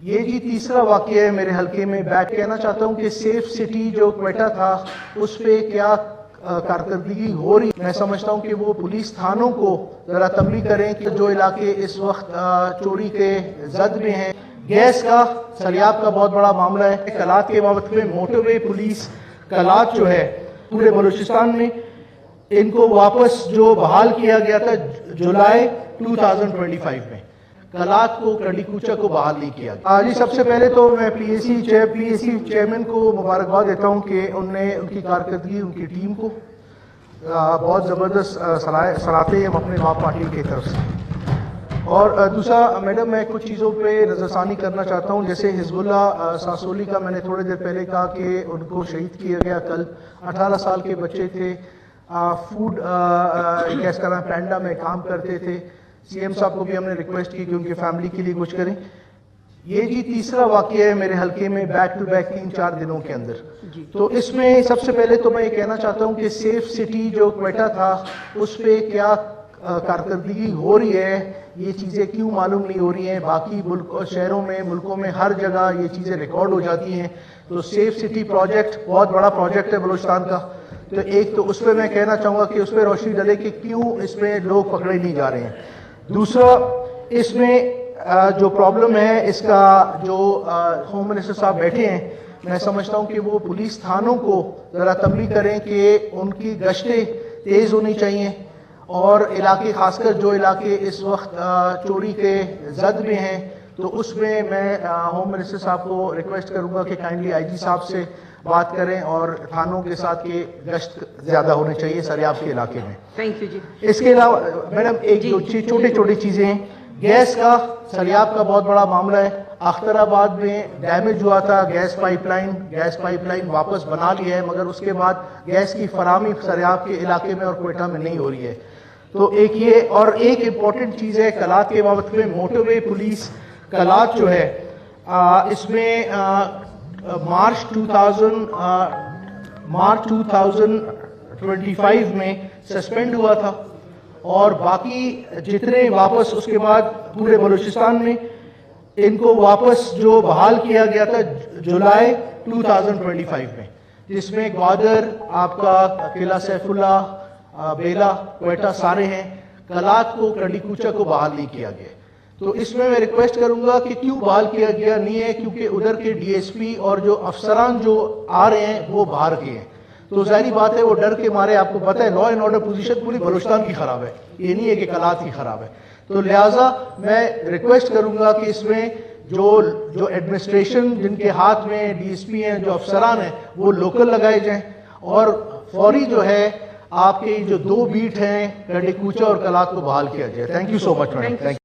یہ جی تیسرا واقعہ ہے میرے حلقے میں. بیک کہنا چاہتا ہوں کہ سیف سٹی جو کوئٹہ تھا اس پہ کیا کارکردگی ہو رہی. میں سمجھتا ہوں کہ وہ پولیس تھانوں کو ذرا تنبیہ کریں کہ جو علاقے اس وقت چوری کے زد میں ہیں. گیس کا سریاب کا بہت بڑا معاملہ ہے. کلات کے بابت میں موٹر وے پولیس کلات جو ہے پورے بلوچستان میں ان کو واپس جو بحال کیا گیا تھا جولائی 2025 میں کلات کو کنڈی کوچہ کو بحال نہیں کیا گیا. جی سب سے پہلے تو میں پی ایس سی چیئرمین کو مبارکباد دیتا ہوں کہ ان نے ان کی کارکردگی ان کی ٹیم کو بہت زبردست صلاحیتیں ہیں اپنے باپ پارٹی کی طرف سے. اور دوسرا میڈم میں کچھ چیزوں پہ نظر ثانی کرنا چاہتا ہوں. جیسے حزب اللہ ساسولی کا میں نے تھوڑی دیر پہلے کہا کہ ان کو شہید کیا گیا کل. 18 سال کے بچے تھے, فوڈ گیس کا پینڈا میں کام کرتے تھے. سی ایم صاحب کو بھی ہم نے ریکویسٹ کی کہ ان کی فیملی کے لیے کچھ کریں. یہ جی تیسرا واقعہ ہے میرے حلقے میں بیک ٹو بیک 3-4 دنوں کے اندر. تو اس میں سب سے پہلے تو میں یہ کہنا چاہتا ہوں کہ سیف سٹی جو کوئٹہ تھا اس پہ کیا کارکردگی ہو رہی ہے, یہ چیزیں کیوں معلوم نہیں ہو رہی ہیں. باقی شہروں میں ملکوں میں ہر جگہ یہ چیزیں ریکارڈ ہو جاتی ہیں. تو سیف سٹی پروجیکٹ بہت بڑا پروجیکٹ ہے بلوچستان کا. تو ایک تو اس پہ میں کہنا چاہوں گا کہ اس پہ روشنی ڈلے کہ کیوں اس میں لوگ پکڑے نہیں جا رہے ہیں. دوسرا اس میں جو پرابلم ہے اس کا جو ہوم منسٹر صاحب بیٹھے ہیں میں سمجھتا ہوں کہ وہ پولیس تھانوں کو ذرا تنبیہ کریں کہ ان کی گشتیں تیز ہونی چاہیے. اور علاقے خاص کر جو علاقے اس وقت چوری کے زد میں ہیں تو اس میں ہوم منسٹر صاحب کو ریکویسٹ کروں گا کہ کائنڈلی آئی جی صاحب سے بات کریں اور تھانوں کے ساتھ کے گشت زیادہ ہونے چاہیے سریاب کے علاقے میں. تھینک یو جی. اس کے علاوہ میڈم ایک چھوٹی چیزیں ہیں. گیس کا سریاب کا بہت بڑا معاملہ ہے. اختر آباد میں ڈیمیج ہوا تھا گیس پائپ لائن واپس بنا لی ہے, مگر اس کے بعد گیس کی فراہمی سریاب کے علاقے میں اور کوئٹہ میں نہیں ہو رہی ہے. تو ایک یہ اور ایک امپورٹنٹ چیز ہے کلات کے بابت میں موٹر وے پولیس کلات جو ہے اس میں مارچ 2025 میں سسپینڈ ہوا تھا اور باقی جتنے واپس اس کے بعد پورے بلوچستان میں ان کو واپس جو بحال کیا گیا تھا جولائی 2025 میں, جس میں گوادر آپ کا قلعہ سیف اللہ بیلا کوئٹہ سارے ہیں. کلات کو کنڈی کوچہ کو بحال نہیں کیا گیا. تو اس میں ریکویسٹ کروں گا کہ کیوں بحال کیا گیا نہیں ہے, کیونکہ ادھر کے ڈی ایس پی اور جو افسران جو آ رہے ہیں وہ باہر کے ہیں. تو ظاہری بات ہے وہ ڈر کے مارے, آپ کو پتہ ہے لا اینڈ آرڈر پوزیشن پوری بلوچستان کی خراب ہے, یہ نہیں ہے کہ کلات کی خراب ہے. تو لہٰذا میں ریکویسٹ کروں گا کہ اس میں جو ایڈمنسٹریشن جن کے ہاتھ میں ڈی ایس پی ہیں جو افسران ہیں وہ لوکل لگائے جائیں اور فوری جو ہے آپ کے جو 2 بیٹ ہیں کنڈی کوچہ اور کلات کو بحال کیا جائے. Thank you so much madam.